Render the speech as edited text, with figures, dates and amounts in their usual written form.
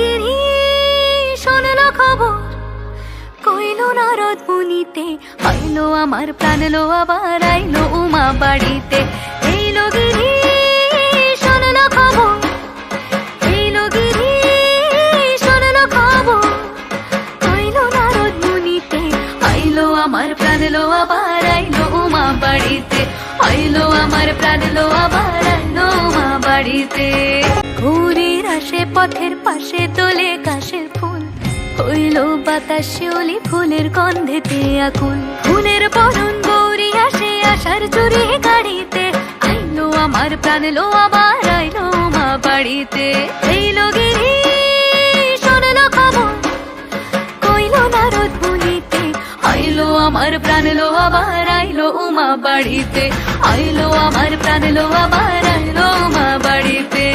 গিরি শোনলো খবর, কইলো নারদ মুনিতে, আইলো আমার প্রাণ লো আবার আইলো উমা বাড়িতে। এইলো গিরি শোনলো খবর, এইলো গিরি শোনলো খবর, কইলো নারদ মুনিতে, আইলো আমার প্রাণ লো আবার আইলো উমা বাড়িতে, আইলো আমার প্রাণ লো আবার আইলো উমা বাড়িতে। ঘুরির আসে পথের পাশে তোলে কাশের ফুল, হইল বাতাস শিউলি ফুলের গন্ধেতে আকুল। ফুলের বরণ গৌরী আসে আশার চুরি গাড়িতে, আইলো আমার প্রাণ লো আবার আইলো মা বাড়িতে। এইলো গিরি শোনলো খবর, কইলো নারদ মুনিতে, আইলো আমার প্রাণ লো আবার আইলো উমা বাড়িতে, আইলো আমার প্রাণ লো আবার আইলো উমা বাড়িতে।